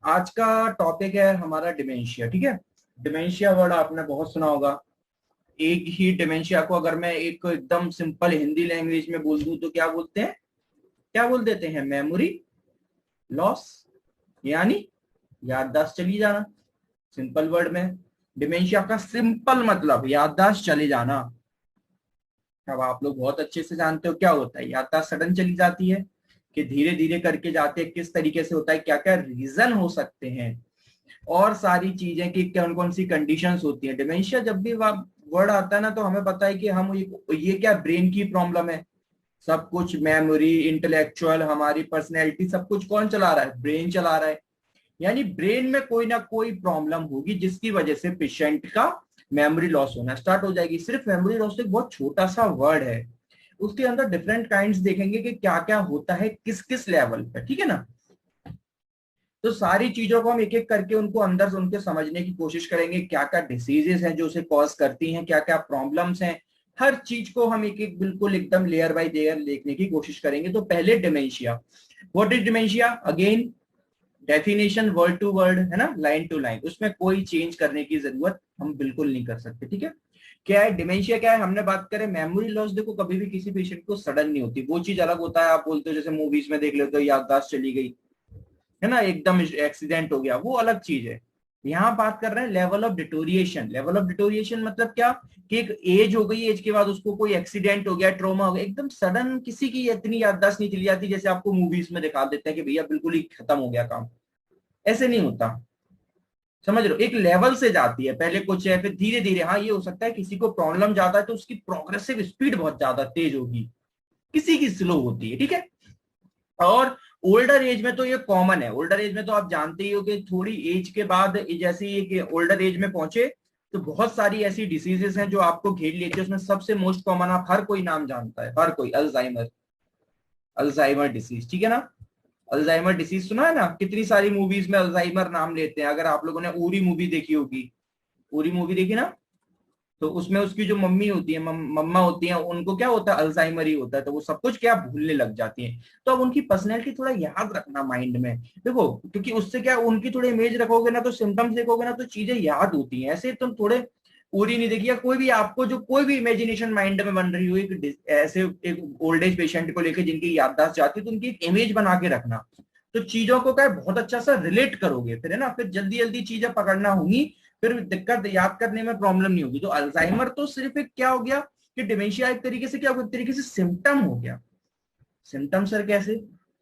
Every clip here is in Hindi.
आज का टॉपिक है हमारा डिमेंशिया। ठीक है, डिमेंशिया वर्ड आपने बहुत सुना होगा। एक ही डिमेंशिया को अगर मैं एक एकदम सिंपल हिंदी लैंग्वेज में बोल दूं तो क्या बोलते हैं, क्या बोल देते हैं? मेमोरी लॉस, यानी याददाश्त चली जाना। सिंपल वर्ड में डिमेंशिया का सिंपल मतलब याददाश्त चले जाना। अब आप लोग बहुत अच्छे से जानते हो क्या होता है। याददाश्त सडन चली जाती है कि धीरे धीरे करके जाते हैं, किस तरीके से होता है, क्या क्या रीजन हो सकते हैं और सारी चीजें कि कौन कौन सी कंडीशंस होती है। डिमेंशिया जब भी वर्ड आता है ना तो हमें पता है कि हम ये क्या ब्रेन की प्रॉब्लम है। सब कुछ मेमोरी, इंटेलेक्चुअल, हमारी पर्सनैलिटी, सब कुछ कौन चला रहा है? ब्रेन चला रहा है। यानी ब्रेन में कोई ना कोई प्रॉब्लम होगी जिसकी वजह से पेशेंट का मेमोरी लॉस होना स्टार्ट हो जाएगी। सिर्फ मेमोरी लॉस एक बहुत छोटा सा वर्ड है, उसके अंदर डिफरेंट काइंड्स देखेंगे कि क्या क्या होता है किस किस लेवल पे। ठीक है ना, तो सारी चीजों को हम एक एक करके उनको अंदर से उनके समझने की कोशिश करेंगे। क्या क्या डिसीजेस हैं जो उसे कॉज करती हैं, क्या क्या प्रॉब्लम्स हैं, हर चीज को हम एक एक बिल्कुल एकदम लेयर बाय लेयर देखने की कोशिश करेंगे। तो पहले dementia, what is dementia? Again definition word to word है ना, लाइन टू लाइन, उसमें कोई चेंज करने की जरूरत हम बिल्कुल नहीं कर सकते। ठीक है, क्या है डिमेंशिया? क्या है? हमने बात करें मेमोरी लॉस। देखो कभी भी किसी पेशेंट को सडन नहीं होती, वो चीज अलग होता है। आप बोलते हो जैसे मूवीज में देख लेते हो याददाश्त चली गई है ना, एकदम एक्सीडेंट हो गया, वो अलग चीज है। यहाँ बात कर रहे हैं level of deterioration. Level of deterioration मतलब क्या कि एक एज हो गई, एज के बाद उसको कोई एक्सीडेंट हो गया, ट्रॉमा हो गया, एकदम सडन किसी की इतनी याददाश्त नहीं चली जाती जैसे आपको मूवीज में दिखा देते हैं कि भैया बिल्कुल ही खत्म हो गया काम। ऐसे नहीं होता, समझ लो। एक लेवल से जाती है, पहले कुछ है फिर धीरे धीरे। हाँ ये हो सकता है किसी को प्रॉब्लम ज्यादा है तो उसकी प्रोग्रेसिव स्पीड बहुत ज्यादा तेज होगी, किसी की स्लो होती है। ठीक है, और ओल्डर एज में तो ये कॉमन है। ओल्डर एज में तो आप जानते ही हो कि थोड़ी एज के बाद जैसे ये ओल्डर एज में पहुंचे तो बहुत सारी ऐसी डिसीजेस हैं जो आपको घेर लेती है। उसमें सबसे मोस्ट कॉमन आप हर कोई नाम जानता है, हर कोई, अल्जाइमर। अल्जाइमर डिसीज, ठीक है ना, अल्जाइमर डिसीज सुना है ना, कितनी सारी मूवीज में अल्जाइमर नाम लेते हैं। अगर आप लोगों ने उरी मूवी देखी होगी, उरी मूवी देखी ना, तो उसमें उसकी जो मम्मी होती है, मम्मा होती है, उनको क्या होता है? अल्जाइमर ही होता है। तो वो सब कुछ क्या भूलने लग जाती हैं। तो अब उनकी पर्सनैलिटी थोड़ा याद रखना माइंड में, देखो, क्योंकि उससे क्या उनकी थोड़ी इमेज रखोगे ना तो सिम्टम्स देखोगे ना तो चीजें याद होती हैं। ऐसे तुम थोड़े पूरी नहीं देखी या कोई भी आपको जो कोई भी इमेजिनेशन माइंड में बन रही हो ऐसे एक ओल्ड एज पेशेंट को लेकर जिनकी याददाश्त जाती है, तो उनकी एक इमेज बना के रखना। तो चीजों को क्या बहुत अच्छा सा रिलेट करोगे फिर, है ना, फिर जल्दी जल्दी चीजें पकड़ना होंगी, फिर दिक्कत याद करने में प्रॉब्लम नहीं होगी। तो अल्जाइमर तो सिर्फ एक क्या हो गया कि डिमेंशिया एक तरीके से क्या हो गया, एक तरीके से सिम्टम हो गया। सिम्टम सर कैसे?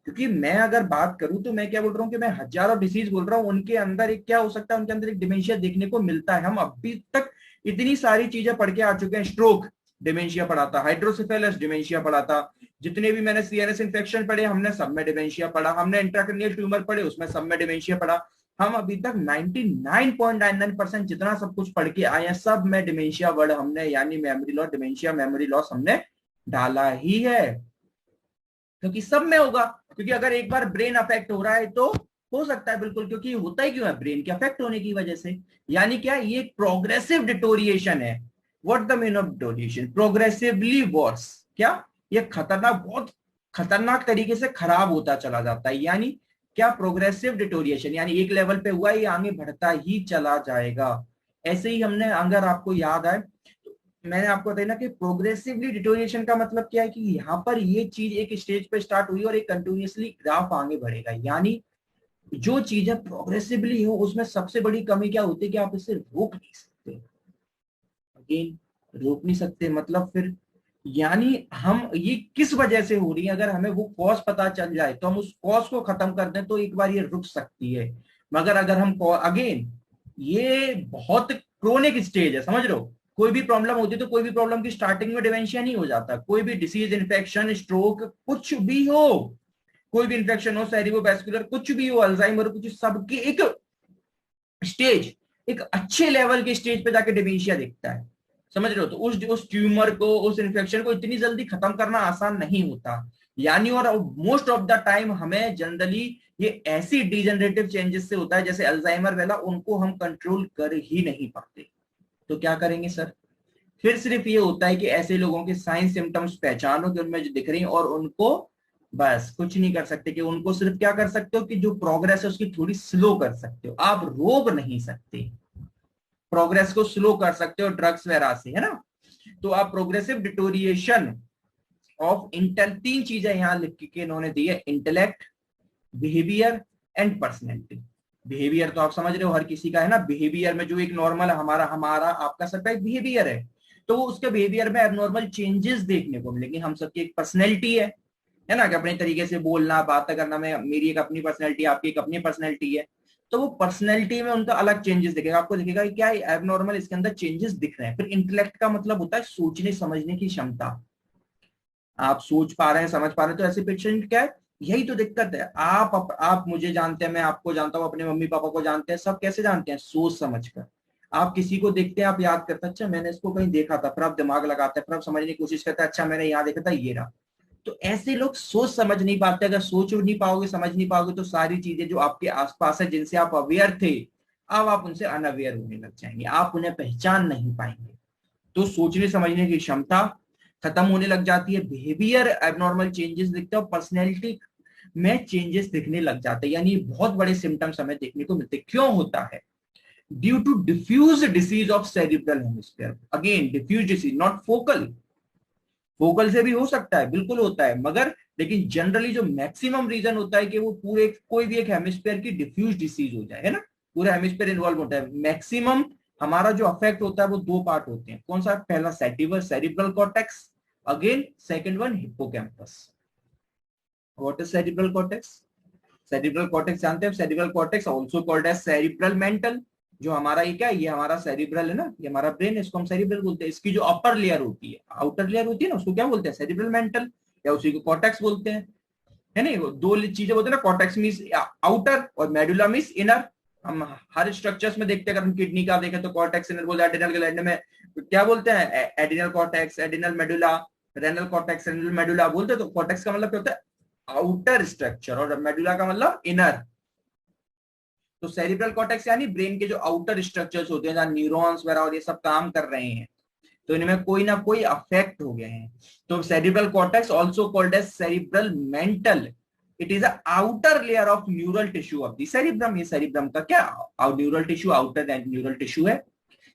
क्योंकि मैं अगर बात करूं तो मैं क्या बोल रहा हूँ कि मैं हजारों डिसीज बोल रहा हूँ, उनके अंदर एक क्या हो सकता है, उनके अंदर एक डिमेंशिया देखने को मिलता है। हम अभी तक इतनी सारी चीजें पढ़ के आ चुके हैं। स्ट्रोक डिमेंशिया पढ़ा था, हाइड्रोसिफेलस डिमेंशिया पढ़ा था, जितने भी मैंने सीएनएस इन्फेक्शन पढ़े हमने सब में डिमेंशिया पढ़ा, हमने इंट्राक्रैनियल ट्यूमर पढ़े उसमें सब में डिमेंशिया पढ़ा। हम अभी तक 99.99% जितना सब कुछ पढ़ के आए हैं सब में डिमेंशिया वर्ड हमने, यानी memory loss, dementia memory loss हमने डाला ही है। क्योंकि सब में होगा, क्योंकि अगर एक बार ब्रेन अफेक्ट हो रहा है तो हो सकता है बिल्कुल, क्योंकि होता ही क्यों है? ब्रेन के अफेक्ट होने की वजह से। यानी क्या, ये प्रोग्रेसिव डिटोरिएशन है। What the mean of deterioration? Progressively worse. क्या? ये खतरनाक, बहुत खतरनाक तरीके से खराब होता चला जाता है। यानी क्या? प्रोग्रेसिव डिटोरिएशन, यानी एक लेवल पे हुआ ये आगे बढ़ता ही चला जाएगा। ऐसे ही हमने, अगर आपको याद आए, मैंने आपको बताया ना कि प्रोग्रेसिवली डिटोरिएशन का मतलब क्या है कि यहाँ पर ये चीज एक स्टेज पे स्टार्ट हुई और एक कंटिन्यूअसली ग्राफ आगे बढ़ेगा। यानी जो चीजें प्रोग्रेसिवली हो उसमें सबसे बड़ी कमी क्या होती है कि आप इसे रोक नहीं सकते। अगेन, रोक नहीं सकते मतलब फिर, यानी हम ये किस वजह से हो रही है, अगर हमें वो कॉज पता चल जाए तो हम उस कॉज को खत्म कर दें तो एक बार ये रुक सकती है। मगर अगर हम अगेन, ये बहुत क्रोनिक स्टेज है, समझ रहे हो। कोई भी प्रॉब्लम होती है तो कोई भी प्रॉब्लम की स्टार्टिंग में डिमेंशिया नहीं हो जाता। कोई भी डिसीज, इन्फेक्शन, स्ट्रोक, कुछ भी हो, कोई भी इन्फेक्शन हो, सेरिब्रोवैस्कुलर कुछ भी हो, अल्जाइमर, कुछ, सबकी एक स्टेज, एक अच्छे लेवल के स्टेज पे जाके डिमेंशिया दिखता है, समझ रहे हो। तो उस ट्यूमर को, उस इन्फेक्शन को इतनी जल्दी खत्म करना आसान नहीं होता। यानी और मोस्ट ऑफ द टाइम हमें जनरली ये ऐसी डिजेनरेटिव चेंजेस से होता है जैसे अल्जाइमर वाला, उनको हम कंट्रोल कर ही नहीं पाते। तो क्या करेंगे सर? फिर सिर्फ ये होता है कि ऐसे लोगों के साइन सिम्टम्स पहचानो कि उनमें जो दिख रही हैं और उनको बस कुछ नहीं कर सकते, कि उनको सिर्फ क्या कर सकते हो कि जो प्रोग्रेस है उसकी थोड़ी स्लो कर सकते हो, आप रोक नहीं सकते, प्रोग्रेस को स्लो कर सकते हो ड्रग्स वगैरह से, है ना। तो आप प्रोग्रेसिव डिटोरिएशन ऑफ इंटेल, तीन चीजें यहां लिख के इन्होंने दी है, intellect, behaviour and personality. Behaviour तो आप समझ रहे हो हर किसी का, है ना। बिहेवियर में जो एक नॉर्मल हमारा हमारा आपका सबका एक बिहेवियर है, तो उसके बिहेवियर में एबनॉर्मल चेंजेस देखने को मिलेंगे। हम सबकी एक पर्सनैलिटी है ना, कि अपने तरीके से बोलना बात करना में, मेरी एक अपनी पर्सनैलिटी, आपकी एक अपनी पर्सनैलिटी है। तो वो पर्सनैलिटी में उनका अलग चेंजेस दिखेगा, आपको दिखेगा कि क्या एबनॉर्मल इसके अंदर चेंजेस दिख रहे हैं। फिर इंटेलेक्ट का मतलब होता है सोचने समझने की क्षमता, आप सोच पा रहे हैं, समझ पा रहे हैं, तो ऐसे पेशेंट क्या है, यही तो दिक्कत है। आप मुझे जानते हैं, मैं आपको जानता हूं, अपने मम्मी पापा को जानते हैं, सब कैसे जानते हैं, सोच समझ कर। आप किसी को देखते हैं, आप याद करते हैं, अच्छा मैंने इसको कहीं देखा था, फिर आप दिमाग लगाते हैं, फिर आप समझने की कोशिश करते हैं, अच्छा मैंने यहाँ देखा था, ये रहा। तो ऐसे लोग सोच समझ नहीं पाते। अगर सोच नहीं पाओगे, समझ नहीं पाओगे, तो सारी चीजें जो आपके आसपास है, जिनसे आप अवेयर थे, अब आप उनसे अनअवेयर होने लग जाएंगे, आप उन्हें पहचान नहीं पाएंगे। तो सोचने समझने की क्षमता खत्म होने लग जाती है, बिहेवियर एबनॉर्मल चेंजेस दिखते हैं, और पर्सनैलिटी में चेंजेस दिखने लग जाते हैं। यानी बहुत बड़े सिम्टम्स हमें देखने को मिलते हैं। क्यों होता है? Due to diffuse disease of cerebral hemisphere. Again diffuse disease, not focal. Focal से भी हो सकता है, बिल्कुल होता है, मगर लेकिन जनरली जो मैक्सिमम रीजन होता है कि वो पूरे कोई भी एक हेमिस्फीयर की डिफ्यूज डिसीज हो जाए, है ना, पूरा हेमिस्फीयर इन्वॉल्व होता है। मैक्सिमम हमारा जो अफेक्ट होता है वो दो पार्ट होते हैं। कौन सा? पहला cerebral cortex, again second one hippocampus. What is cerebral cortex? Cerebral cortex जानते हैं, cerebral cortex also called as cerebral mantle. जो हमारा ये क्या है, ये हमारा सेरिब्रल है ना, ये हमारा ब्रेन है, इसको हम सेरिब्रल बोलते हैं। इसकी जो अपर लेयर होती है, आउटर लेयर होती है ना, उसको क्या बोलते हैं? सेरिब्रल मेंटल, या उसी को कॉर्टेक्स बोलते हैं, है ना। दो चीजें बोलते हैं ना, कॉर्टेक्स मींस आउटर और मेडुला मींस इनर। हम हर स्ट्रक्चर्स में देखते हैं, अगर हम किडनी का देखें तो कॉर्टेक्स इनर बोलते हैं, एडिनल ग्लैंड में क्या बोलते हैं? Adrenal cortex, adrenal medulla, renal cortex, renal medulla बोलते हैं। तो कॉर्टेक्स का मतलब क्या होता है? आउटर स्ट्रक्चर, और मेडुला का मतलब इनर। तो सेरिब्रल कॉर्टेक्स यानी ब्रेन के जो आउटर स्ट्रक्चर्स होते हैं, जहां न्यूरॉन्स वगैरह और ये सब काम कर रहे हैं, तो इनमें कोई ना कोई अफेक्ट हो गए हैं। तो cerebral cortex also called as cerebral mantle, it is a outer layer of neural tissue of the cerebrum. ये सेरिब्रम का क्या neural tissue, outer neural tissue है।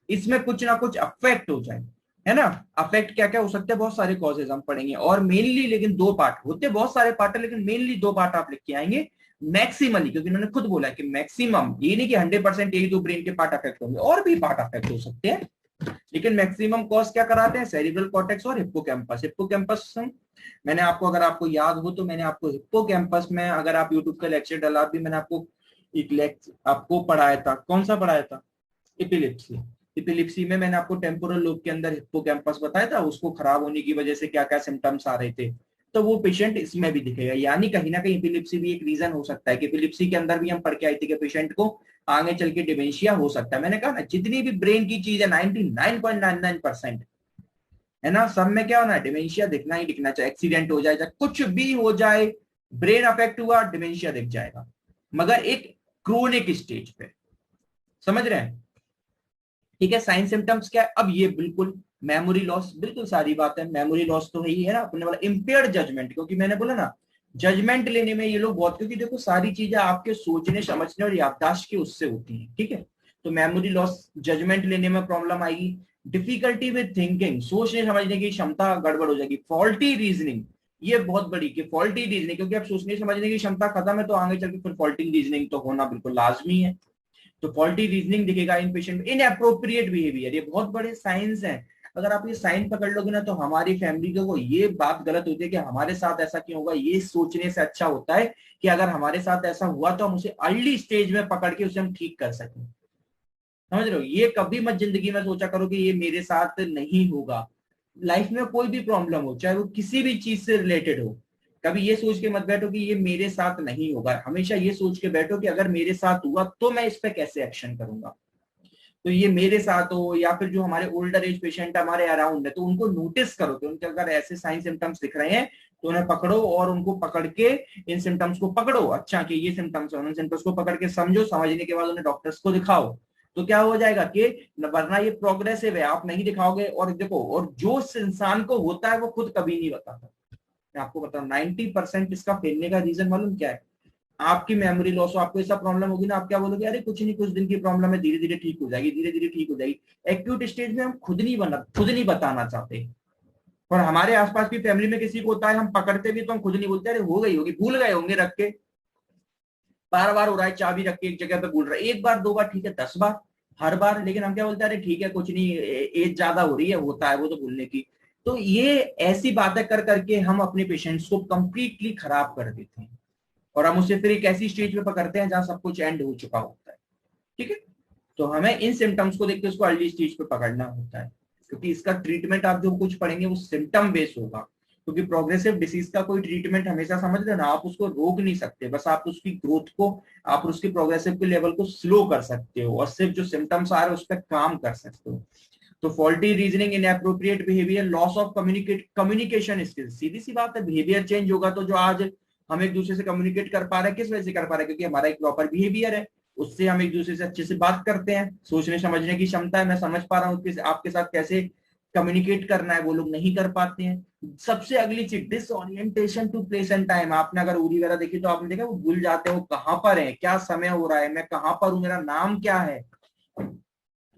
इसमें कुछ ना कुछ अफेक्ट हो जाए, है ना। अफेक्ट क्या क्या हो सकते हैं? बहुत सारे कॉजेज हम पढ़ेंगे, और मेनली लेकिन दो पार्ट होते हैं, बहुत सारे पार्ट है लेकिन मेनली दो पार्ट आप लिख के आएंगे मैक्सिमली, क्योंकि इन्होंने खुद बोला कि मैक्सिमम, ये नहीं कि 100% यही दो ब्रेन के पार्ट अफेक्ट होंगे, और भी पार्ट अफेक्ट हो सकते हैं, लेकिन मैक्सिमम कॉज क्या कराते हैं? सेरिब्रल कॉर्टेक्स और हिप्पोकैम्पस। हिप्पोकैम्पस मैंने आपको, अगर आपको याद हो तो मैंने आपको हिप्पोकैम्पस में, अगर आप यूट्यूब का लेक्चर डाला भी, मैंने आपको एक लेक्चर आपको पढ़ाया था। कौन सा पढ़ाया था? एपिलिप्सी। एपिलिप्सी में मैंने आपको टेम्पोरल लोब के अंदर हिप्पोकैम्पस बताया था, उसको खराब होने की वजह से क्या क्या सिम्टम्स आ रहे थे। तो वो पेशेंट इसमें भी दिखेगा, यानी कहीं ना कहीं एपिलिप्सी भी एक रीजन हो सकता है, कि एपिलिप्सी के अंदर भी हम पढ़ के आए थे कि पेशेंट को आगे चल के डिमेंशिया हो सकता है। मैंने कहा ना, जितनी भी ब्रेन की चीज है 99.99% है ना, सब में क्या होना है? डिमेंशिया दिखना ही दिखना, चाहे एक्सीडेंट हो जाए, चाहे कुछ भी हो जाए, ब्रेन अफेक्ट हुआ, डिमेंशिया दिख जाएगा, मगर एक क्रोनिक स्टेज पे। समझ रहे हैं? ठीक है। साइन सिम्टम्स क्या है? अब ये बिल्कुल मेमोरी लॉस, बिल्कुल सारी बात है, मेमोरी लॉस तो है ही, है ना। अपने वाला इम्पेयर्ड जजमेंट, क्योंकि मैंने बोला ना, जजमेंट लेने में ये लोग बहुत, क्योंकि देखो सारी चीजें आपके सोचने समझने और याददाश्त की उससे होती हैं, ठीक है। तो मेमोरी लॉस, जजमेंट लेने में प्रॉब्लम आएगी, डिफिकल्टी विद थिंकिंग, सोचने समझने की क्षमता गड़बड़ हो जाएगी, फॉल्टी रीजनिंग, ये बहुत बड़ी कि फॉल्टी रीजनिंग, क्योंकि अब सोचने समझने की क्षमता खत्म है, तो आगे चल के फिर फॉल्टी रीजनिंग तो होना बिल्कुल लाजमी है। तो फॉल्टी रीजनिंग दिखेगा इन पेशेंट में, इनअप्रोप्रिएट बिहेवियर, ये बहुत बड़े साइंस हैं। अगर आप ये साइन पकड़ लोगे ना, तो हमारी फैमिली को ये बात गलत होती है कि हमारे साथ ऐसा क्यों होगा, ये सोचने से अच्छा होता है कि अगर हमारे साथ ऐसा हुआ तो हम उसे अर्ली स्टेज में पकड़ के उसे हम ठीक कर सकें। समझ रहे हो? ये कभी मत जिंदगी में सोचा करो कि ये मेरे साथ नहीं होगा। लाइफ में कोई भी प्रॉब्लम हो, चाहे वो किसी भी चीज से रिलेटेड हो, कभी ये सोच के मत बैठो कि ये मेरे साथ नहीं होगा। हमेशा ये सोच के बैठो कि अगर मेरे साथ हुआ तो मैं इस पे कैसे एक्शन करूंगा। तो ये मेरे साथ हो, या फिर जो हमारे ओल्डर एज पेशेंट हमारे अराउंड है, तो उनको नोटिस करो कि उनके अगर ऐसे साइन सिम्टम्स दिख रहे हैं, तो उन्हें पकड़ो और उनको पकड़ के इन सिम्टम्स को पकड़ो। अच्छा कि ये सिम्टम्स है, उन सिम्टम्स को पकड़ के समझो, समझने के बाद उन्हें डॉक्टर्स को दिखाओ। तो क्या हो जाएगा कि वरना ये प्रोग्रेसिव है, आप नहीं दिखाओगे, और देखो, और जो इंसान को होता है वो खुद कभी नहीं बताता। मैं आपको बताऊं 90% इसका फैलने का रीजन मालूम क्या है? आपकी मेमोरी लॉस हो, आपको ऐसा प्रॉब्लम होगी ना, आप क्या बोलोगे, अरे कुछ नहीं, कुछ दिन की प्रॉब्लम है, धीरे धीरे ठीक हो जाएगी, धीरे धीरे ठीक हो जाएगी। एक्यूट स्टेज में हम खुद नहीं बताना चाहते, और हमारे आसपास की फैमिली में किसी को होता है, हम पकड़ते भी तो हम खुद नहीं बोलते, अरे हो गई होगी, भूल गए होंगे रख के, बार बार हो रहा है, चाबी रख के एक जगह पे भूल रहा है, एक बार दो बार ठीक है, 10 बार, हर बार, लेकिन हम क्या बोलते हैं, अरे ठीक है कुछ नहीं, एज ज्यादा हो रही है, होता है वो तो भूलने की। तो ये ऐसी बातें कर करके हम अपने पेशेंट्स को कंप्लीटली खराब कर देते हैं, और हम उसे फिर एक ऐसी स्टेज पे पकड़ते हैं जहां सब कुछ एंड हो चुका होता है। ठीक है, तो हमें इन सिम्टम्स को देख के उसको अर्ली स्टेज पे पकड़ना होता है, क्योंकि इसका ट्रीटमेंट आप जो कुछ पढ़ेंगे वो सिम्टम बेस्ड होगा, क्योंकि प्रोग्रेसिव डिसीज का कोई ट्रीटमेंट हमेशा समझ रहे हो ना, आप उसको रोक नहीं सकते, बस आप उसकी ग्रोथ को, आप उसकी प्रोग्रेसिव के लेवल को स्लो कर सकते हो, और सिर्फ जो सिम्टम्स आ रहे हैं उस पर काम कर सकते हो। तो faulty reasoning, inappropriate behaviour, loss of communication skills, सीधी सी बात है, बिहेवियर चेंज होगा तो जो आज हम एक दूसरे से कम्युनिकेट कर पा रहे हैं, किस वजह से कर पा रहे हैं, क्योंकि हमारा एक प्रॉपर बिहेवियर है, उससे हम एक दूसरे से अच्छे से बात करते हैं, सोचने समझने की क्षमता है, मैं समझ पा रहा हूँ कि आपके साथ कैसे कम्युनिकेट करना है, वो लोग नहीं कर पाते हैं। सबसे अगली चीज, disorientation to place and time, आपने अगर उरी वगैरह देखी तो आपने देखा वो भूल जाते हैं वो कहाँ पर है, क्या समय हो रहा है, मैं कहाँ पर हूँ, मेरा नाम क्या है।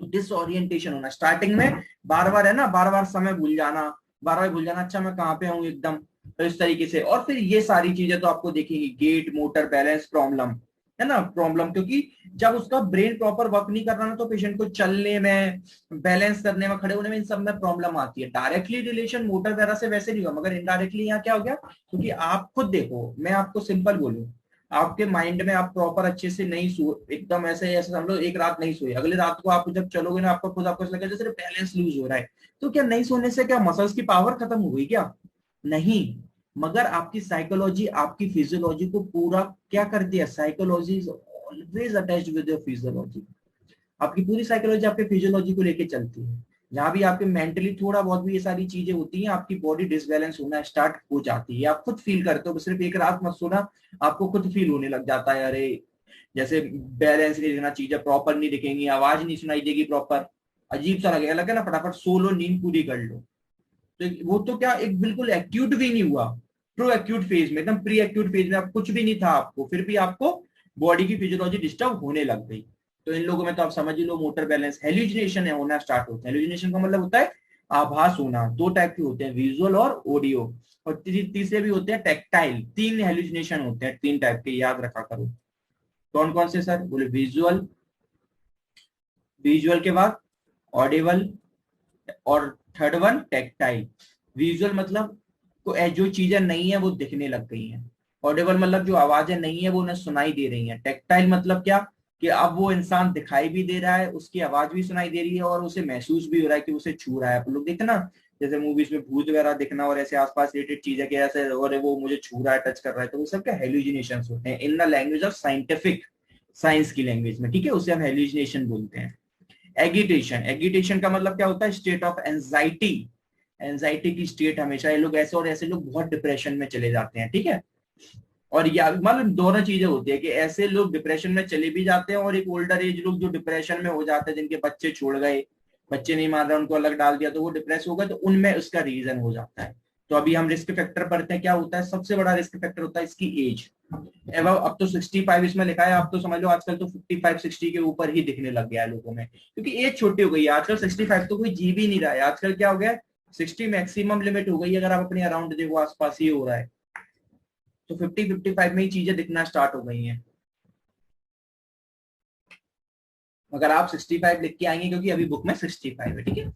डिसओरिएंटेशन होना स्टार्टिंग में, बार बार है ना, बार बार समय भूल जाना, बार बार भूल जाना, अच्छा मैं कहाँ पे हूँ एकदम, तो इस तरीके से। और फिर ये सारी चीजें तो आपको देखेंगी, गेट मोटर बैलेंस प्रॉब्लम, है ना, प्रॉब्लम, क्योंकि जब उसका ब्रेन प्रॉपर वर्क नहीं कर रहा ना, तो पेशेंट को चलने में, बैलेंस करने में, खड़े होने में, इन सब में प्रॉब्लम आती है। डायरेक्टली रिलेशन मोटर वगैरह से वैसे नहीं हुआ, मगर इनडायरेक्टली यहाँ क्या हो गया, क्योंकि आप खुद देखो, मैं आपको सिंपल बोलूं, आपके माइंड में आप प्रॉपर अच्छे से नहीं सो, एकदम ऐसे ऐसे समझ लो एक रात नहीं सोए, अगले रात को आप जब चलोगे ना, आपको खुद आपको लगेगा जैसे बैलेंस लूज हो रहा है। तो क्या नहीं सोने से क्या मसल्स की पावर खत्म हो गई क्या? नहीं, मगर आपकी साइकोलॉजी आपकी फिजियोलॉजी को पूरा क्या करती है, psychology is always attached with your physiology, आपकी पूरी साइकोलॉजी आपके फिजियोलॉजी को लेके चलती है। जहां भी आपके मेंटली थोड़ा बहुत भी ये सारी चीजें होती हैं, आपकी बॉडी डिसबैलेंस होना स्टार्ट हो जाती है, आप खुद फील करते हो, सिर्फ एक रात मत सोना, आपको खुद फील होने लग जाता है, अरे जैसे बैलेंस नहीं दिखना, चीजें प्रॉपर नहीं दिखेंगी, आवाज नहीं सुनाई देगी प्रॉपर, अजीब सा लगेगा, लगे ना फटाफट सो लो, नींद पूरी कर लो। तो वो तो क्या एक बिल्कुल एक्यूट भी नहीं हुआ, प्रो एक्यूट फेज में, एकदम प्री एक्यूट फेज में आप कुछ भी नहीं था आपको, फिर भी आपको बॉडी की फिजियोलॉजी डिस्टर्ब होने लग गई। तो इन लोगों में तो आप समझ ही लो, मोटर बैलेंस, हेल्यूजिनेशन है होना स्टार्ट होता है। हेल्यूजिनेशन का मतलब होता है आभास होना, दो टाइप के होते हैं, विजुअल और ऑडियो, और तीसरे भी होते हैं टेक्टाइल। तीन हेल्यूजिनेशन होते हैं, तीन टाइप के, याद रखा करो। कौन कौन से सर? बोले विजुअल, विजुअल के बाद ऑडिबल, और थर्ड वन टेक्टाइल। विजुअल मतलब जो चीजें नहीं है वो दिखने लग गई हैं, ऑडिबल मतलब जो आवाजें नहीं है वो उन्हें सुनाई दे रही हैं, टेक्टाइल मतलब क्या, कि अब वो इंसान दिखाई भी दे रहा है, उसकी आवाज भी सुनाई दे रही है, और उसे महसूस भी हो रहा है कि उसे छू रहा है। आप लोग देखते ना, जैसे मूवीज में भूत वगैरह दिखना और ऐसे आसपास रिलेटेड चीजें कि ऐसे, और वो मुझे छू रहा है, टच कर रहा है, तो वो सब क्या हेल्यूजिनेशंस होते हैं in the language of scientific, science की लैंग्वेज में, ठीक है, उसे हम हेल्यूजिनेशन बोलते हैं। एगिटेशन, एगिटेशन का मतलब क्या होता है, स्टेट ऑफ एंजाइटी, एंजाइटी की स्टेट, हमेशा ये लोग ऐसे, और ऐसे लोग बहुत डिप्रेशन में चले जाते हैं, ठीक है। और या मतलब दोनों चीजें होती है कि ऐसे लोग डिप्रेशन में चले भी जाते हैं, और एक ओल्डर एज लोग जो डिप्रेशन में हो जाते हैं, जिनके बच्चे छोड़ गए, बच्चे नहीं मान रहे, उनको अलग डाल दिया, तो वो डिप्रेस हो गए, तो उनमें उसका रीजन हो जाता है। तो अभी हम रिस्क फैक्टर पढ़ते हैं, क्या होता है, सबसे बड़ा रिस्क फैक्टर होता है इसकी एज। अब तो 65 इसमें लिखा है, आप तो समझ लो आजकल तो 55-60 के ऊपर ही दिखने लग गया है लोगों में, क्योंकि एज छोटी हो गई है आजकल। 65 तो कोई जी भी नहीं रहा है आजकल, क्या हो गया, 60 मैक्सिमम लिमिट हो गई है, अगर आप अपने अराउंड देखो, आसपास ही हो रहा है। तो 50-55 में ही चीजें दिखना स्टार्ट हो गई हैं। अगर आप 65 लिख के आएंगे, क्योंकि अभी बुक में 65 है, ठीक है।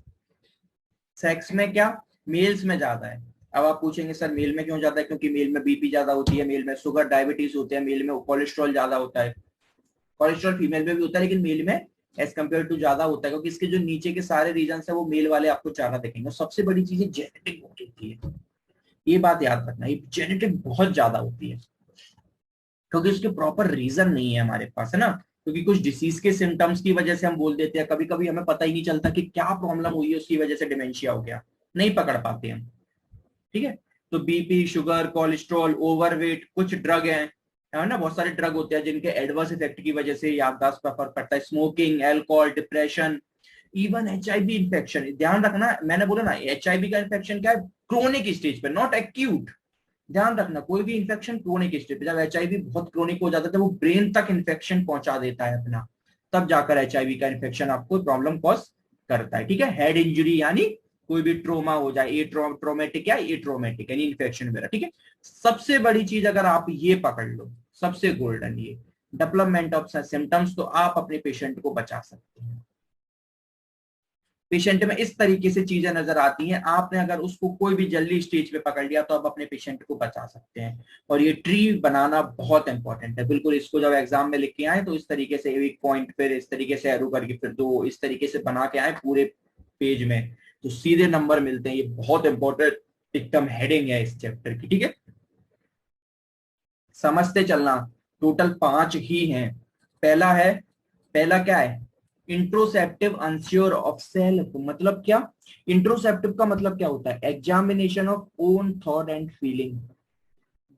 सेक्स में क्या, मेल्स में ज्यादा है। अब आप पूछेंगे सर मेल में क्यों ज्यादा है, क्योंकि मेल में बीपी ज्यादा होती है, मेल में शुगर डायबिटीज होते हैं, मेल में कोलेस्ट्रॉल ज्यादा होता है। कोलेस्ट्रॉल फीमेल में भी होता है, लेकिन मेल में एज कम्पेयर टू ज्यादा होता है, क्योंकि इसके जो नीचे के सारे रीजन है वो मेल वाले आपको ज्यादा दिखेंगे। और सबसे बड़ी चीज है जेनेटिक बहुत होती है, ये बात याद रखना, ये जेनेटिक बहुत ज्यादा होती है, क्योंकि उसके प्रॉपर रीजन नहीं है हमारे पास, है ना। क्योंकि कुछ डिसीज के सिम्टम्स की वजह से हम बोल देते हैं, कभी कभी हमें पता ही नहीं चलता कि क्या प्रॉब्लम हुई है, उसकी वजह से डिमेंशिया हो गया, नहीं पकड़ पाते हम, ठीक है। तो बीपी, शुगर, कोलेस्ट्रॉल, ओवरवेट, कुछ ड्रग हैं, है ना, बहुत सारे ड्रग होते हैं जिनके एडवर्स इफेक्ट की वजह से याददाश्त पर फर्क पड़ता है, smoking, alcohol, depression, even HIV infection. ध्यान रखना, मैंने बोला ना एचआईवी का इन्फेक्शन क्या है, क्रोनिक स्टेज पे, नॉट एक्यूट। ध्यान रखना, कोई भी इन्फेक्शन क्रोनिक स्टेज पे, जब एचआईवी बहुत क्रोनिक हो जाता है तो वो ब्रेन तक इन्फेक्शन पहुंचा देता है अपना, तब जाकर एचआईवी का इन्फेक्शन आपको प्रॉब्लम कॉज करता है। ठीक है, हेड इंजरी यानी कोई भी ट्रोमा हो जाए, ए ट्रोमेटिक या ए ट्रोमेटिक यानी इन्फेक्शन वगैरह। ठीक है, सबसे बड़ी चीज अगर आप ये पकड़ लो, सबसे गोल्डन ये डेवलपमेंट ऑफ सिम्टम्स, तो आप अपने पेशेंट को बचा सकते हैं। पेशेंट में इस तरीके से चीजें नजर आती हैं, आपने अगर उसको कोई भी जल्दी स्टेज पे पकड़ लिया तो आप अपने पेशेंट को बचा सकते हैं। और ये ट्री बनाना बहुत इंपॉर्टेंट है, बिल्कुल इसको जब एग्जाम में लिख के आए तो इस तरीके से एक पॉइंट, फिर इस तरीके से एरो करके, फिर दो, इस तरीके से बना के आए पूरे पेज में, तो सीधे नंबर मिलते हैं। ये बहुत इंपॉर्टेंट एकदम हेडिंग है इस चैप्टर की। ठीक है, समझते चलना, टोटल 5 ही हैं। पहला है, पहला क्या है, इंट्रोसेप्टिव अनश्योर ऑफ सेल्फ, मतलब क्या, इंट्रोसेप्टिव का मतलब क्या होता है, examination of own thought and feeling.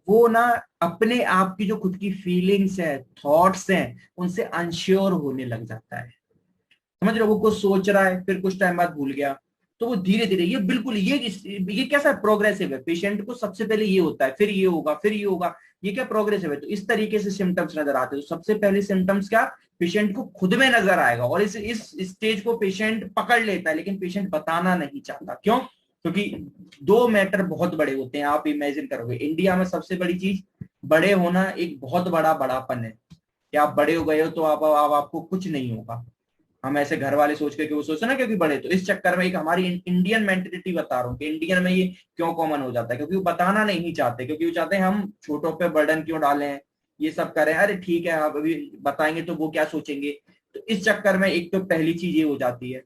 वो ना अपने आप की जो खुद की फीलिंग्स है, थॉट्स हैं, उनसे अनश्योर होने लग जाता है। समझ रहे हो, वो कुछ सोच रहा है फिर कुछ टाइम बाद भूल गया, तो वो धीरे धीरे, ये बिल्कुल ये कैसा प्रोग्रेसिव है, पेशेंट को सबसे पहले ये होता है, फिर ये होगा, फिर ये होगा, ये क्या प्रोग्रेसिव है। तो इस तरीके से सिम्टम्स नजर आते हैं। तो सबसे पहले सिम्टम्स क्या, पेशेंट को खुद में नजर आएगा, और इस स्टेज को पेशेंट पकड़ लेता है, लेकिन पेशेंट बताना नहीं चाहता। क्यों? क्योंकि दो मैटर बहुत बड़े होते हैं। आप इमेजिन करोगे, इंडिया में सबसे बड़ी चीज बड़े होना एक बहुत बड़ा बड़ापन है, कि आप बड़े हो गए हो तो आप आपको कुछ नहीं होगा। हम ऐसे घर वाले सोच के कि वो सोचे ना क्योंकि बड़े, तो इस चक्कर में एक हमारी इंडियन मेंटेलिटी बता रहा हूँ कि इंडियन में ये क्यों कॉमन हो जाता है, क्योंकि वो बताना नहीं चाहते, क्योंकि वो चाहते हैं हम छोटों पे बर्डन क्यों डालें, ये सब करें, अरे ठीक है आप अभी बताएंगे तो वो क्या सोचेंगे। तो इस चक्कर में एक तो पहली चीज ये हो जाती है,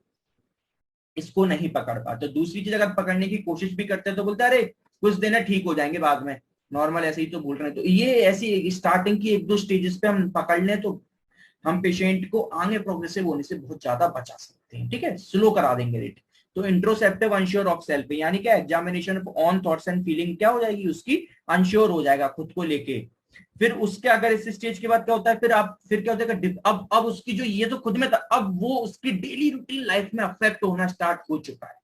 इसको नहीं पकड़ पाते। तो दूसरी चीज, अगर पकड़ने की कोशिश भी करते हैं तो बोलते हैं अरे कुछ दिन है, ठीक हो जाएंगे बाद में, नॉर्मल ऐसे ही तो भूल रहे हैं। तो ये ऐसी स्टार्टिंग की एक दो स्टेजेस पे हम पकड़ लें तो हम पेशेंट को आगे प्रोग्रेसिव होने से बहुत ज्यादा बचा सकते हैं। ठीक है, स्लो करा देंगे रेट। तो इंट्रोसेप्टिव अनश्योर ऑफ सेल्फ यानी क्या, examination of on thoughts and feeling क्या हो जाएगी उसकी, अनश्योर हो जाएगा खुद को लेके। फिर उसके अगर इस स्टेज के बाद क्या होता है, फिर क्या होता है, अब उसकी जो ये तो खुद में था, अब वो उसकी डेली रूटीन लाइफ में अफेक्ट होना स्टार्ट हो चुका है।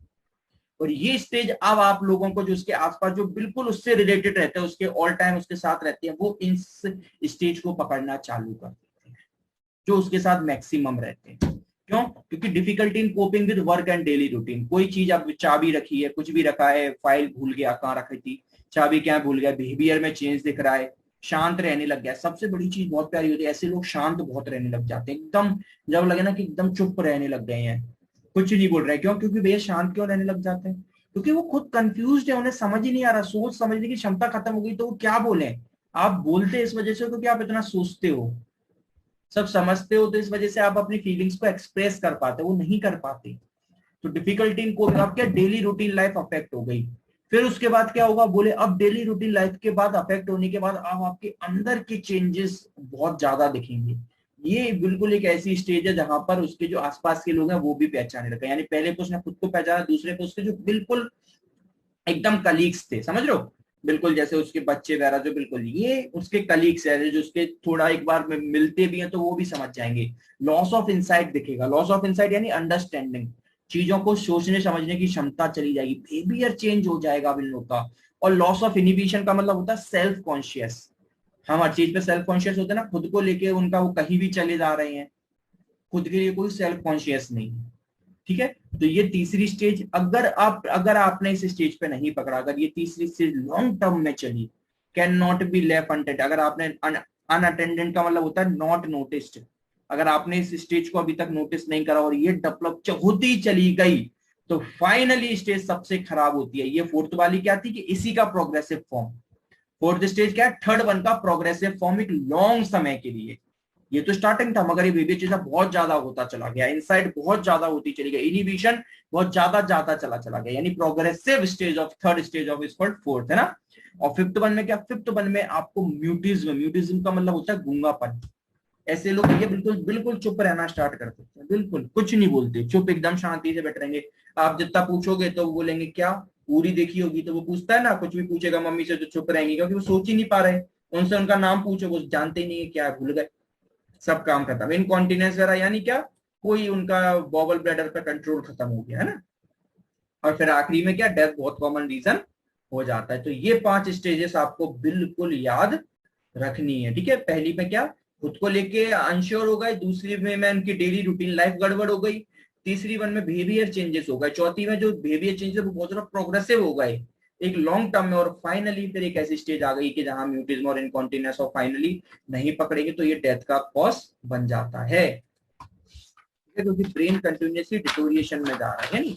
और ये स्टेज अब आप लोगों को जो उसके आसपास जो बिल्कुल उससे रिलेटेड रहते हैं, उसके ऑल टाइम उसके साथ रहते हैं, वो इस स्टेज को पकड़ना चालू कर देते हैं, जो उसके साथ मैक्सिमम रहते हैं। क्यों? क्योंकि difficulty in coping with work and daily routine. कोई चीज, अब चाबी रखी है, कुछ भी रखा है, फाइल भूल गया कहाँ रखी थी, चाबी क्या भूल गया, बिहेवियर में चेंज दिख रहा है, शांत रहने लग गया। सबसे बड़ी चीज बहुत प्यारी होती है, ऐसे लोग शांत बहुत रहने लग जाते हैं, एकदम जब लगे ना कि एकदम चुप रहने लग गए हैं, कुछ नहीं बोल रहे। क्यों? क्योंकि भैया शांत क्यों रहने लग जाते हैं, क्योंकि वो खुद कंफ्यूज है, उन्हें समझ ही नहीं आ रहा, सोच समझने की क्षमता खत्म हो गई, तो वो क्या बोले। आप बोलते इस वजह से क्योंकि आप इतना सोचते हो, सब समझते हो, तो इस वजह से आप अपनी फीलिंग्स को एक्सप्रेस कर पाते, वो नहीं कर पाते। तो डिफिकल्टी इन कोपिंग, आप क्या डेली रूटीन लाइफ अफेक्ट हो गई। फिर उसके बाद क्या होगा, बोले अब डेली रूटीन लाइफ के बाद अफेक्ट होने के बाद अब आपके अंदर के चेंजेस बहुत ज्यादा दिखेंगे। ये बिल्कुल एक ऐसी स्टेज है जहां पर उसके जो आसपास के लोग हैं वो भी पहचाने लगे, यानी पहले तो उसने खुद को पहचाना, दूसरे पे उसके जो बिल्कुल एकदम कलीग्स थे, समझ रहे हो, बिल्कुल जैसे उसके बच्चे वगैरह, जो बिल्कुल ये उसके कलीग्स है, जो उसके थोड़ा एक बार में मिलते भी हैं तो वो भी समझ जाएंगे। लॉस ऑफ इंसाइट दिखेगा, लॉस ऑफ इंसाइट यानी अंडरस्टैंडिंग, चीजों को सोचने समझने की क्षमता चली जाएगी, बिहेवियर चेंज हो जाएगा इन लोग का। और लॉस ऑफ इनिबिशन का मतलब होता है सेल्फ कॉन्शियस, हम हर चीज पे सेल्फ कॉन्शियस होते हैं ना, खुद को लेके उनका वो कहीं भी चले जा रहे हैं, खुद के लिए कोई सेल्फ कॉन्शियस नहीं है। ठीक है, तो ये तीसरी स्टेज, अगर आपने इस स्टेज पे नहीं पकड़ा, अगर ये तीसरी स्टेज लॉन्ग टर्म में चली, कैन नॉट बी लेफ्ट अनटेंड, अगर आपने अनअटेंडेंट का मतलब होता है नॉट नोटिस्ड, अगर आपने इस स्टेज को अभी तक नोटिस नहीं करा और ये डेवलप होती चली गई, तो फाइनली स्टेज सबसे खराब होती है। ये फोर्थ वाली क्या थी कि इसी का प्रोग्रेसिव फॉर्म, फोर्थ स्टेज क्या है, थर्ड वन का प्रोग्रेसिव फॉर्म, एक लॉन्ग समय के लिए। ये तो स्टार्टिंग था, मगर ये बेबी चीज बहुत ज्यादा होता चला गया, इनसाइड बहुत ज्यादा होती चली गई, इनिबिशन बहुत ज्यादा ज्यादा चला गया, यानी progressive stage of third stage of इसको फोर्थ है ना। और फिफ्थ वन में क्या, फिफ्थ वन में आपको म्यूटिज्म, म्यूटिज्म का मतलब होता है गूंगापन। ऐसे लोग ये बिल्कुल बिल्कुल चुप रहना स्टार्ट कर देते हैं, बिल्कुल कुछ नहीं बोलते, चुप एकदम शांति से बैठ रहेंगे। आप जितना पूछोगे तो वो बोलेंगे क्या, पूरी देखी होगी, तो वो पूछता है ना, कुछ भी पूछेगा मम्मी से तो चुप रहेंगे, क्योंकि वो सोच ही नहीं पा रहे। उनसे उनका नाम पूछो, वो जानते ही नहीं है क्या, भूल गए, सब काम खत्म। इनकॉन्टिनेंस वगैरह यानी क्या, कोई उनका बॉबल ब्लैडर पे कंट्रोल खत्म हो गया है ना। और फिर आखिरी में क्या, डेथ बहुत कॉमन रीजन हो जाता है। तो ये 5 स्टेजेस आपको बिल्कुल याद रखनी है, ठीक है। पहली में क्या, खुद को लेके अनश्योर हो गए, दूसरी में उनकी डेली रूटीन लाइफ गड़बड़ हो गई, तीसरी वन में बिहेवियर चेंजेस हो गए, चौथी में जो बिहेवियर चेंजेस वो बहुत ज्यादा प्रोग्रेसिव हो गए एक लॉन्ग टर्म में, और फाइनली फिर एक ऐसी स्टेज आ गई कि जहां म्यूटिज्म और इनकॉन्टिनेंस और फाइनली नहीं पकड़ेंगे तो ये डेथ का कॉज बन जाता है, क्योंकि ब्रेन कंटिन्यूसली डिटोरिएशन में जा रहा है। यानी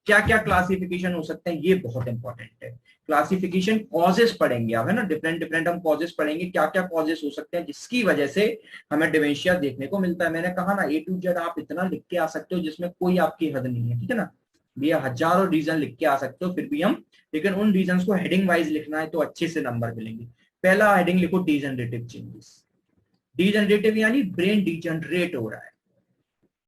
क्या क्या क्लासिफिकेशन हो सकते हैं, ये बहुत इंपॉर्टेंट है। क्लासिफिकेशन कॉजेस पढ़ेंगे आप, है ना, डिफरेंट डिफरेंट हम कॉजेस पढ़ेंगे, क्या क्या कॉजेस हो सकते हैं जिसकी वजह से हमें डिमेंशिया देखने को मिलता है। मैंने कहा ना A to Z आप इतना लिख के आ सकते हो जिसमें कोई आपकी हद नहीं है, ठीक है ना। भैया हजारों रीजन लिख के आ सकते हो फिर भी हम, लेकिन उन रीजन को हेडिंग वाइज लिखना है तो अच्छे से नंबर मिलेंगे। पहला हेडिंग लिखो डीजनरेटिव चेंजेस। डीजनरेटिव यानी ब्रेन डिजनरेट हो रहा है,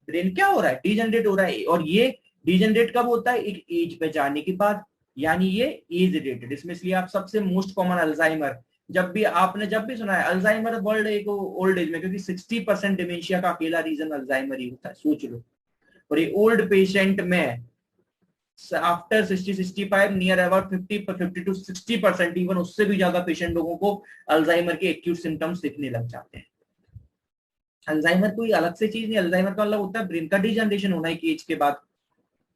ब्रेन क्या हो रहा है, डीजनरेट हो रहा है। और ये डीजनरेट कब होता है, एक एज पे जाने के बाद, यानी ये एज रिलेटेड। इसमें इसलिए आप सबसे मोस्ट कॉमन अल्जाइमर, जब भी सुना है अल्जाइमर वर्ल्ड एक ओल्ड एज में, क्योंकि 60% डिमेंशिया का अकेला रीजन अल्जाइमर ही होता है, सोच लो। और ये ओल्ड पेशेंट में after 60-65 near about 50 to 60%, even उससे भी ज्यादा पेशेंट लोगों को अल्जाइमर के एक्यूट सिम्टम्स दिखने लग जाते हैं। अल्जाइमर कोई अलग से चीज नहीं, अल्जाइमर का मतलब होता है ब्रेन का डिजनरेशन होना एक एज के बाद,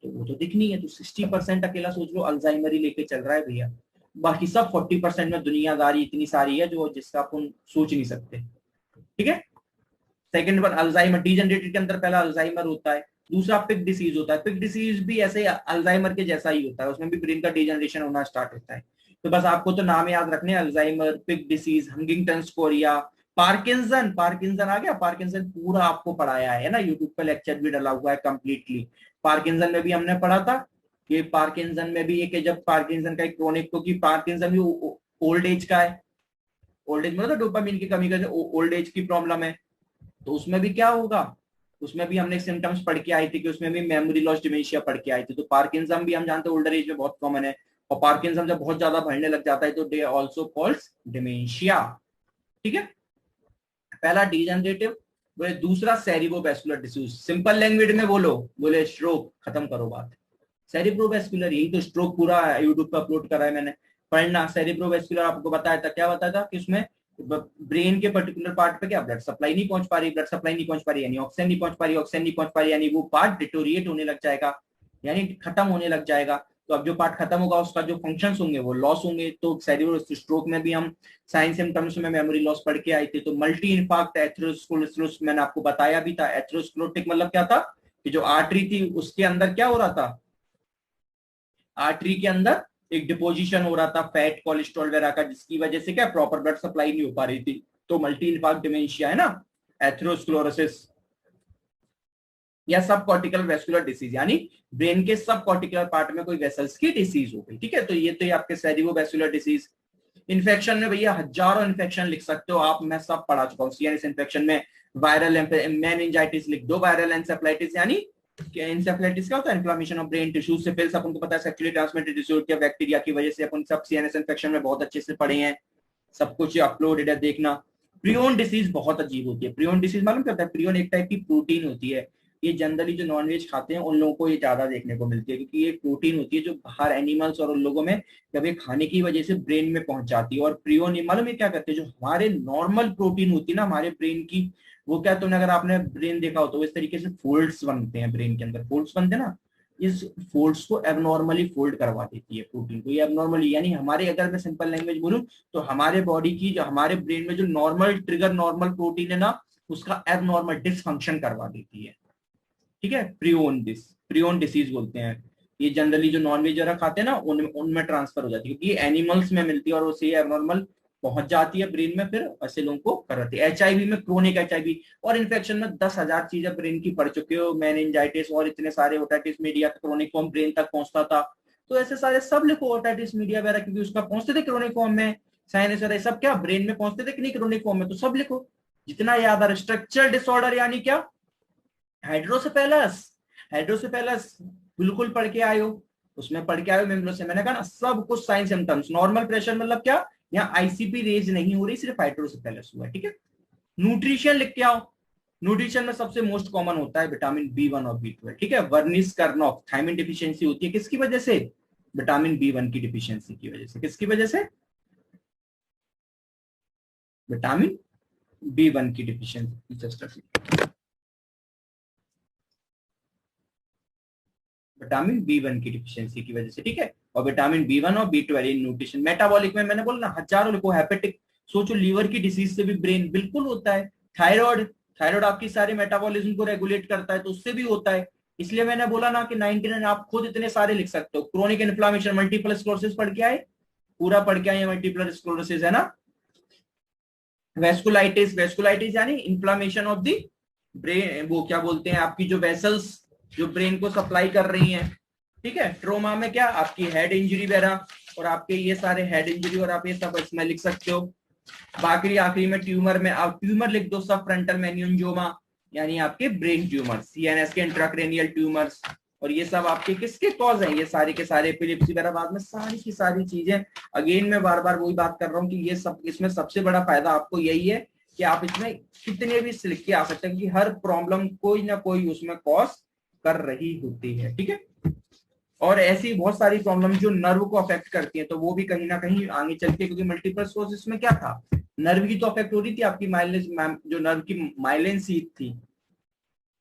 तो वो तो दिखनी है। तो 60% अकेला सोच लो अल्जाइमर ही लेके चल रहा है भैया, बाकी सब 40% में दुनियादारी इतनी सारी है जो जिसका अपन सोच नहीं सकते, ठीक है। सेकंड वन अल्जाइमर, डीजनरेटेड के अंदर पहला अल्जाइमर होता है, दूसरा पिक डिसीज होता है। पिक डिसीज भी ऐसे अल्जाइमर के जैसा ही होता है, उसमें भी ब्रेन का डिजनरेशन होना स्टार्ट होता है। तो बस आपको तो नाम याद रखने, Alzheimer, Pick disease, Huntington chorea, Parkinson. Parkinson आ गया, पार्किंसन पूरा आपको पढ़ाया है ना, यूट्यूब पे लेक्चर भी डाला हुआ है कंप्लीटली। पार्किंसन में भी हमने पढ़ा था कि पार्किंसन में भी एक, जब पार्किंसन का एक क्रोनिक, क्योंकि पार्किंसन भी ओल्ड एज का है, ओल्ड एज में मतलब डोपामिन की कमी का ओल्ड एज की प्रॉब्लम है, तो उसमें भी क्या होगा, उसमें भी हमने सिम्टम्स पढ़ के आए थे कि उसमें भी मेमोरी लॉस डिमेंशिया पढ़ के आए थे। तो पार्किंसम भी हम जानते हैं ओल्डर एज में बहुत कॉमन है, और पार्किंसम जब बहुत ज्यादा बढ़ने लग जाता है तो दे आल्सो कॉल्स डिमेंशिया, ठीक है। पहला डीजनरेटिव, बोले दूसरा सेरिब्रोवैस्कुलर डिसीज, सिंपल लैंग्वेज में बोलो, बोले स्ट्रोक, खत्म करो बात। सेरिब्रोवैस्कुलर, यही तो स्ट्रोक पूरा यूट्यूब पर अपलोड करा है मैंने, पढ़ना। सेरिब्रोवैस्कुलर आपको बताया था, क्या बताया था कि उसमें ब्रेन के पर्टिकुलर पार्ट पे क्या ब्लड सप्लाई नहीं पहुंच पा रही, ब्लड सप्लाई नहीं पहुंच पा रही यानी ऑक्सीजन नहीं पहुंच पा रही, ऑक्सीजन नहीं पहुंच पा रही यानी वो पार्ट डिटोरिएट होने लग जाएगा, यानी खत्म होने लग जाएगा। तो अब जो पार्ट खत्म होगा उसका जो फंक्शंस होंगे वो लॉस होंगे। तो सेरिब्रो स्ट्रोक में भी हम साइन सिम्टम्स में मेमोरी लॉस पढ़ के आए थे। तो मल्टी इन्फार्क्ट एथेरोस्क्लेरोसिस मैंने आपको बताया भी था। एथेरोस्क्लेरोटिक मतलब क्या था कि जो आर्टरी थी उसके अंदर क्या हो रहा था, आर्टरी के अंदर एक डिपोजिशन हो रहा था फैट कोलेस्ट्रॉल वगैरह का, जिसकी वजह से क्या प्रॉपर ब्लड सप्लाई नहीं हो पा रही थी। तो मल्टी इन्फार्क्ट डिमेंशिया है ना, एथेरोस्क्लेरोसिस या सब कॉर्टिकल वेस्कुलर डिसीज, यानी ब्रेन के सब कॉर्टिकुलर पार्ट में कोई वेसल्स की डिसीज हो गई, ठीक है। तो ये आपके सेरिब्रोवैस्कुलर डिसीज। इन्फेक्शन में भैया हजारों इन्फेक्शन लिख सकते हो आप, मैं सब पढ़ा चुका हूँ। सीएनएस इन्फेक्शन में वायरल मेनिंजाइटिस लिख दो, वायरल एंसेफेलाइटिस, यानी एंसेफेलाइटिस क्या होता है, inflammation of brain tissue. Syphilis अपन को पता है सेक्सुअली ट्रांसमिटेड डिसऑर्डर या बैक्टीरिया की वजह से, अपन सब सीएनएस इन्फेक्शन में बहुत अच्छे से पढ़े हैं, सब कुछ अपलोडेड है, देखना। प्रियोन डिसीज बहुत अजीब होती है। प्रियोन डिसीज मालूम क्या होता है, प्रियोन एक टाइप की प्रोटीन होती है, ये जनरली जो नॉनवेज खाते हैं उन लोगों को ये ज्यादा देखने को मिलती है, क्योंकि ये प्रोटीन होती है जो बाहर एनिमल्स और उन लोगों में जब ये खाने की वजह से ब्रेन में पहुंच जाती है। और प्रियोन मालूम है क्या करते हैं, जो हमारे नॉर्मल प्रोटीन होती है ना हमारे ब्रेन की, वो क्या, तुमने अगर आपने ब्रेन देखा हो तो इस तरीके से फोल्ड्स बनते हैं ब्रेन के अंदर, फोल्ड्स बनते हैं ना, इस फोल्ड्स को एबनॉर्मली फोल्ड करवा देती है प्रोटीन को, ये एबनॉर्मली, यानी हमारे, अगर मैं सिंपल लैंग्वेज बोलूं तो हमारे बॉडी की, जो हमारे ब्रेन में जो नॉर्मल ट्रिगर नॉर्मल प्रोटीन है ना, उसका एबनॉर्मल डिसफंक्शन करवा देती है, ठीक है। प्रियोन डिसीज बोलते हैं। ये जनरली जो नॉनवेज वगैरह खाते हैं ना उनमें ट्रांसफर हो जाती है, क्योंकि ये एनिमल्स में मिलती है और उससे एबनॉर्मल पहुंच जाती है ब्रेन में, फिर ऐसे लोगों को कराती है। एचआईवी में, क्रोनिक एचआईवी और इन्फेक्शन में 10,000 चीजें ब्रेन की पढ़ चुके हो, मेनिंजाइटिस और इतने सारे, otitis media chronic form brain तक पहुंचता था, तो ऐसे सारे सब लिखो, ओटाइटिस मीडिया वगैरह, क्योंकि उसका पहुंचते थे क्रोनिक फॉर्म में, साइनस वगैरह सब क्या ब्रेन में पहुंचते थे कि नहीं क्रोनिक फॉर्म में, तो सब लिखो जितना याद आ रहा। स्ट्रक्चर डिसऑर्डर यानी क्या, हाइड्रोसेफेलस, हाइड्रोसेफेलस बिल्कुल पढ़ के आए हो, उसमें पढ़ के आए हो मेमोरी से, मैंने कहा ना सब कुछ साइन सिम्टम्स। नॉर्मल प्रेशर मतलब क्या, यहाँ आईसीपी रेज नहीं हो रही, सिर्फ हाइड्रोसेफेलस हुआ है, ठीक है। न्यूट्रिशन लिख के आओ, न्यूट्रिशन में सबसे मोस्ट कॉमन होता है विटामिन B1 और B12, ठीक है। वर्निस कर्नॉफ, थायमिन डिफिशियंसी होती है किसकी वजह से, विटामिन B1 की डिफिशियंसी की वजह से। किसकी वजह से? विटामिन B1 की डिफिशियंसी। जस्ट विटामिन B1 की डिफिशियंसी की वजह से, ठीक है। और विटामिन B1 और B12 इन न्यूट्रिशन। मेटाबॉलिक में मैंने बोला ना हजारों लिखो, हेपेटिक, सोचो लीवर की डिसीज से भी ब्रेन बिल्कुल होता है। थायराइड, थायराइड आपकी सारी मेटाबॉलिज्म को रेगुलेट करता है, तो उससे भी होता है। इसलिए मैंने बोला ना कि 99 आप खुद इतने सारे लिख सकते हो। क्रोनिक इन्फ्लामेशन, मल्टीपल स्क्लेरोसिस पढ़ के आए, पूरा पढ़ के आए, मल्टीपल स्क्लेरोसिस है ना। वेस्कुलाइटिस, वेस्कुलाइटिस यानी इन्फ्लामेशन ऑफ द ब्रेन, वो क्या बोलते हैं आपकी जो वेसल्स जो ब्रेन को सप्लाई कर रही हैं, ठीक है। ट्रोमा में क्या आपकी हेड इंजरी वगैरह, और आपके ये सारे हेड इंजरी और आप ये सब इसमें लिख सकते हो। बाकी आखिरी में ट्यूमर में आप ट्यूमर लिख दो, सब फ्रंटल मेनिंजियोमा यानी आपके ब्रेन ट्यूमर, सीएनएस के इंट्राक्रेनियल ट्यूमर्स। और ये सब आपके किसके कॉज हैं? ये सारे के सारे एपिलेप्सी वगैरह, बाद में सारी की सारी चीजें। अगेन मैं बार बार वही बात कर रहा हूँ कि ये सब, इसमें सबसे बड़ा फायदा आपको यही है कि आप इसमें कितने भी लिख के आ सकते हैं कि हर प्रॉब्लम कोई ना कोई उसमें कॉज कर रही होती है, ठीक है। और ऐसी बहुत सारी प्रॉब्लम जो नर्व को अफेक्ट करती है, तो वो भी कहीं ना कहीं आगे चल के, क्योंकि मल्टीपल स्क्लेरोसिस में क्या था, नर्व की तो अफेक्ट हो रही थी आपकी माइलेज, जो नर्व की माइलिन सीथ थी,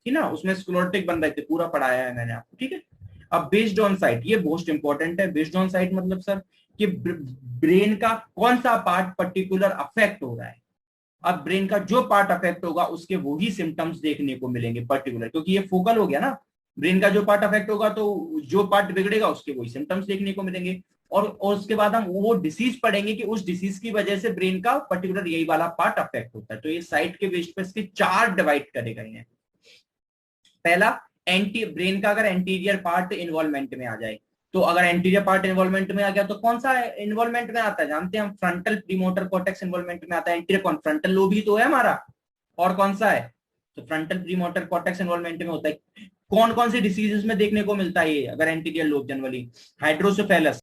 ठीक ना, उसमें स्क्लेरोटिक बन रहे थे, पूरा पढ़ाया है मैंने आपको, ठीक है। अब बेस्ड ऑन साइट, ये मोस्ट इंपॉर्टेंट है। बेस्ड ऑन साइट मतलब सर कि ब्रेन का कौन सा पार्ट पर्टिकुलर अफेक्ट हो रहा है। अब ब्रेन का जो पार्ट अफेक्ट होगा उसके वही सिम्टम्स देखने को मिलेंगे पर्टिकुलर, क्योंकि ये फोकल हो गया ना। ब्रेन का जो पार्ट अफेक्ट होगा तो जो पार्ट बिगड़ेगा उसके वही सिम्टम्स देखने को मिलेंगे। और उसके बाद हम वो डिसीज पढ़ेंगे कि उस डिसीज की वजह से ब्रेन का पर्टिकुलर यही वाला पार्ट अफेक्ट होता है। तो ये साइट के बेस पर इसके 4 डिवाइड करे गए हैं। पहला, एंटी ब्रेन का अगर एंटीरियर पार्ट इन्वॉल्वमेंट में आ जाए, तो अगर एंटीरियर पार्ट इन्वॉल्वमेंट में आ गया तो कौन सा इन्वॉल्वमेंट में आता है जानते हैं हम? फ्रंटल प्रीमोटर कॉर्टेक्स इन्वॉल्वमेंट में आता है। एंटीरियर कौन? फ्रंटल लोब ही तो है हमारा। और कौन सा है? तो फ्रंटल प्रीमोटर कॉर्टेक्स इन्वॉल्वमेंट में होता है। कौन कौन सी डिसीजेस में देखने को मिलता है ये? अगर एंटीरियर लोब जनरली हाइड्रोसेफेलस,